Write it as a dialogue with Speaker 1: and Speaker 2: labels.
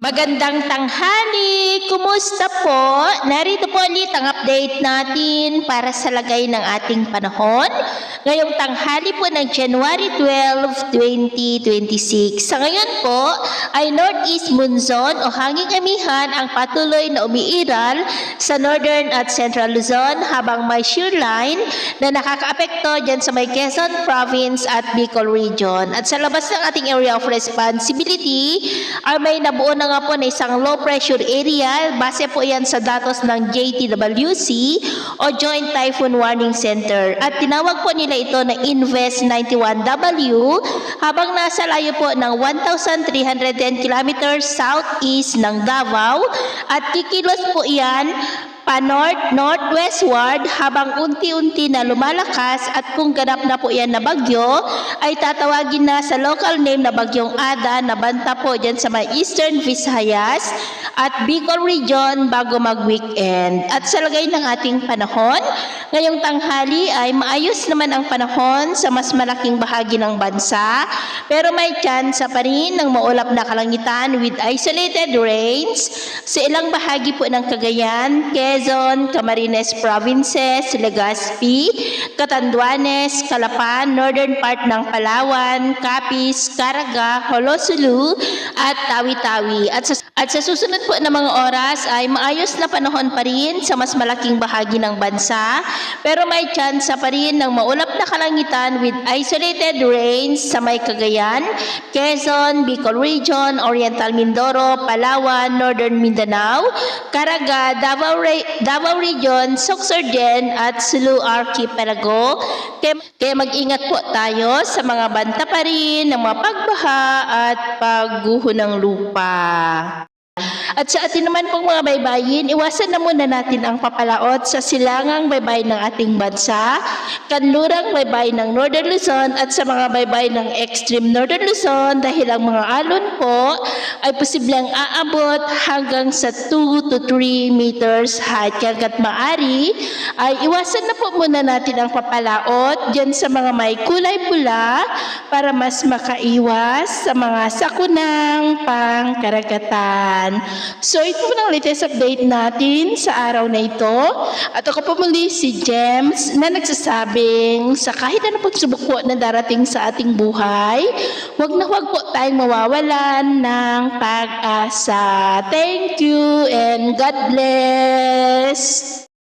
Speaker 1: Magandang tanghali! Kumusta po? Narito po ulit ang update natin para sa lagay ng ating panahon. Ngayong tanghali po ng January 12, 2026. Sa ngayon po ay Northeast Monsoon o hanging amihan ang patuloy na umiiral sa Northern at Central Luzon habang may shear line na nakakaapekto dyan sa may Quezon Province at Bicol Region. At sa labas ng ating area of responsibility ay may nabuo na nga po na isang low pressure area. Base po yan sa datos ng JTWC o Joint Typhoon Warning Center. At tinawag po nila ito na Invest 91W habang nasa layo po ng 1,310 kilometers southeast ng Davao at kikilos po yan pa-north-northwestward habang unti-unti na lumalakas at kung ganap na po yan na bagyo ay tatawagin na sa local name na Bagyong Ada na banta po dyan sa may Eastern Visayas at Bicol Region bago mag-weekend. At sa lagay ng ating panahon, ngayong tanghali ay maayos naman ang panahon sa mas malaking bahagi ng bansa pero may tsansa pa rin ng maulap na kalangitan with isolated rains sa ilang bahagi po ng Cagayan, Quezon, Camarines Provinces, Legazpi, Catanduanes, Calapan, northern part ng Palawan, Capiz, Caraga, Holosulu, at Tawi-Tawi. At sa susunod po na mga oras ay maayos na panahon pa rin sa mas malaking bahagi ng bansa, pero may tsansa pa rin ng maulap na kalangitan with isolated rains sa may Cagayan, Quezon, Bicol Region, Oriental Mindoro, Palawan, Northern Mindanao, Caraga, Davao Region, Sorsogon at Sulu Archipelago. Kaya mag-ingat po tayo sa mga banta pa rin ng mga pagbaha at pagguho ng lupa. At sa atin naman pong mga baybayin, iwasan na muna natin ang papalaot sa silangang baybay ng ating bansa, kanlurang baybay ng Northern Luzon at sa mga baybay ng extreme Northern Luzon dahil ang mga alon po ay posibleng aabot hanggang sa 2 to 3 meters height. Kaya't maaari ay iwasan na po muna natin ang papalaot dyan sa mga may kulay pula para mas makaiwas sa mga sakunang pangkaragatan. So ito po ang latest update natin sa araw na ito. At ako po muli si James na nagsasabing sa kahit ano pagsubok po na darating sa ating buhay, huwag na huwag po tayong mawawalan ng pag-asa. Thank you and God bless!